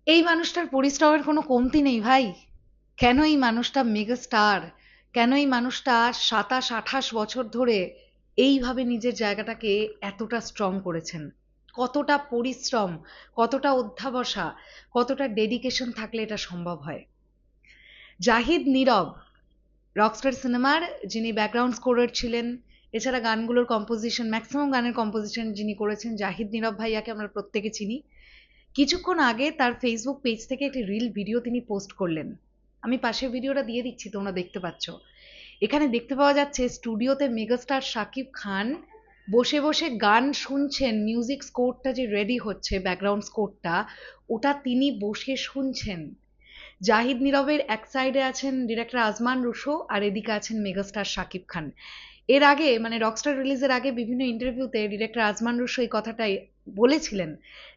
এই মানুষটার পরিশ্রমের কোনো কমতি নেই ভাই। কেন এই মানুষটা মেগা স্টার? কেন এই মানুষটা ২৭-২৮ বছর ধরে এইভাবে নিজের জায়গাটাকে এতটা স্ট্রং করেছেন? কতটা পরিশ্রম, কতটা অধ্যবসা, কতটা ডেডিকেশন থাকলে এটা সম্ভব হয়? জাহিদ নীরব রকস্টার সিনেমার যিনি ব্যাকগ্রাউন্ড স্কোরার ছিলেন, এছাড়া গানগুলোর কম্পোজিশন, ম্যাক্সিমাম গানের কম্পোজিশন যিনি করেছেন, জাহিদ নীরব ভাইয়াকে আমরা প্রত্যেকে চিনি। কিছুক্ষণ আগে তার ফেসবুক পেজ থেকে একটি রিল ভিডিও তিনি পোস্ট করলেন। আমি পাশের ভিডিওটা দিয়ে দিচ্ছি, তোমরা দেখতে পাচ্ছ। এখানে দেখতে পাওয়া যাচ্ছে স্টুডিওতে মেগাস্টার শাকিব খান বসে বসে গান শুনছেন, মিউজিক স্কোরটা যে রেডি হচ্ছে, ব্যাকগ্রাউন্ড স্কোরটা, ওটা তিনি বসে শুনছেন। জাহিদ নীরবের এক সাইডে আছেন ডিরেক্টর আজমান রুশো, আর এদিকে আছেন মেগাস্টার শাকিব খান। এর আগে মানে রকস্টার রিলিজের আগে বিভিন্ন ইন্টারভিউতে ডিরেক্টর আজমান রুশো এই কথাটাই বলেছিলেন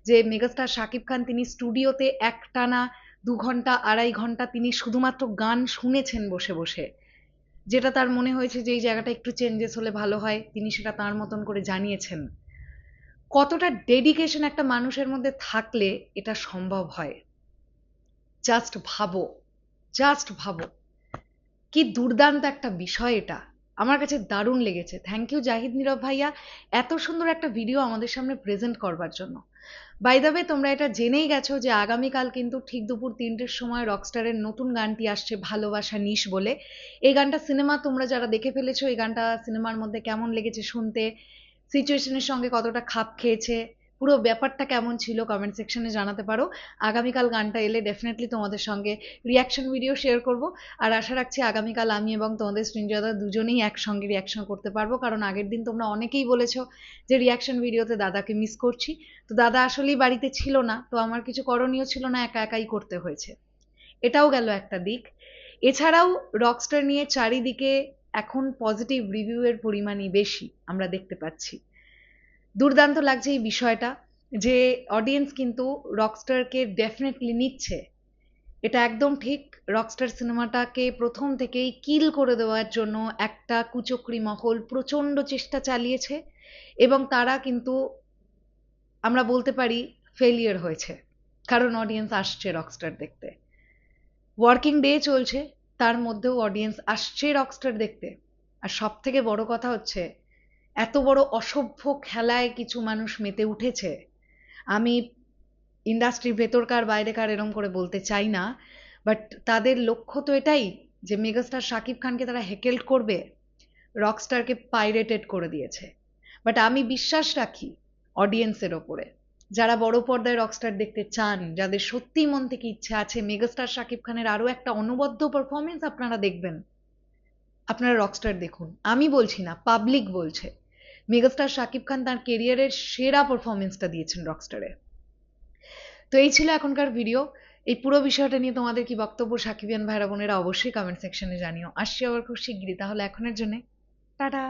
যে মেগাস্টার শাকিব খান তিনি স্টুডিওতে একটানা ২ ঘন্টা ২.৫ ঘন্টা তিনি শুধুমাত্র গান শুনেছেন বসে বসে, যেটা তার মনে হয়েছে যে এই জায়গাটা একটু চেঞ্জেস হলে ভালো হয়, তিনি সেটা তার মতন করে জানিয়েছেন। কতটা ডেডিকেশন একটা মানুষের মধ্যে থাকলে এটা সম্ভব হয়, জাস্ট ভাবো, জাস্ট ভাবো। কি দুর্দান্ত একটা বিষয় এটা। আমার কাছে দারুণ লেগেছে। থ্যাংক ইউ জাহিদ নীরব ভাইয়া, এত সুন্দর একটা ভিডিও আমাদের সামনে প্রেজেন্ট করবার জন্য। বাই দ্য ওয়ে, তোমরা এটা জেনেই গেছো যে আগামীকাল কিন্তু ঠিক দুপুর ৩টের সময় রকস্টারের নতুন গানটি আসছে, ভালোবাসা নিস বলে। এই গানটা সিনেমা তোমরা যারা দেখে ফেলেছো, এই গানটা সিনেমার মধ্যে কেমন লেগেছে শুনতে, সিচুয়েশনের সঙ্গে কতটা খাপ খেয়েছে, পুরো ব্যাপারটা কেমন ছিল, কমেন্ট সেকশনে জানাতে পারো। আগামীকাল গানটা এলে ডেফিনেটলি তোমাদের সঙ্গে রিয়াকশন ভিডিও শেয়ার করব। আর আশা রাখছি আগামীকাল আমি এবং তোমাদের সৃঞ্জয়দা দুজনেই একসঙ্গে রিয়াকশন করতে পারবো, কারণ আগের দিন তোমরা অনেকেই বলেছো যে রিয়াকশন ভিডিওতে দাদাকে মিস করছি। তো দাদা আসলেই বাড়িতে ছিল না, তো আমার কিছু করণীয় ছিল না, একা একাই করতে হয়েছে। এটাও গেল একটা দিক। এছাড়াও রকস্টার নিয়ে চারিদিকে এখন পজিটিভ রিভিউ এর পরিমাণই বেশি আমরা দেখতে পাচ্ছি। দুর্দান্ত লাগছে এই বিষয়টা যে অডিয়েন্স কিন্তু রকস্টারকে ডেফিনেটলি নিচ্ছে। এটা একদম ঠিক। রকস্টার সিনেমাটাকে প্রথম থেকেই কিল করে দেওয়ার জন্য একটা কুচক্রী মহল প্রচন্ড চেষ্টা চালিয়েছে, এবং তারা কিন্তু আমরা বলতে পারি ফেলিয়ার হয়েছে, কারণ অডিয়েন্স আসছে রকস্টার দেখতে। ওয়ার্কিং ডে চলছে, তার মধ্যেও অডিয়েন্স আসছে রকস্টার দেখতে। আর সব থেকে বড় কথা হচ্ছে, এত বড় অসভ্য খেলায় কিছু মানুষ মেতে উঠেছে। আমি ইন্ডাস্ট্রির ভেতরকার বাইরেকার এরম করে বলতে চাই না, বাট তাদের লক্ষ্য তো এটাই যে মেগাস্টার শাকিব খানকে তারা হেকেল্ড করবে, রকস্টারকে পাইরেটেড করে দিয়েছে। বাট আমি বিশ্বাস রাখি অডিয়েন্সের ওপরে, যারা বড় পর্দায় রকস্টার দেখতে চান, যাদের সত্যিই মন থেকে ইচ্ছে আছে মেগাস্টার শাকিব খানের আরো একটা অনবদ্য পারফরমেন্স আপনারা দেখবেন, আপনারা রকস্টার দেখুন। আমি বলছি না, পাবলিক বলছে। মেগাস্টার শাকিব খান তার কেরিয়ারের সেরা পারফরমেন্সটা দিয়েছেন রকস্টারে। তো এই ছিল এখনকার ভিডিও। এই পুরো বিষয়টা নিয়ে তোমাদের কি বক্তব্য সাকিবিয়ান ভাইরা বোনেরা অবশ্যই কমেন্ট সেকশনে জানিও। আসছি আবার খুব শিগগিরই, তাহলে এখনের জন্য টাটা।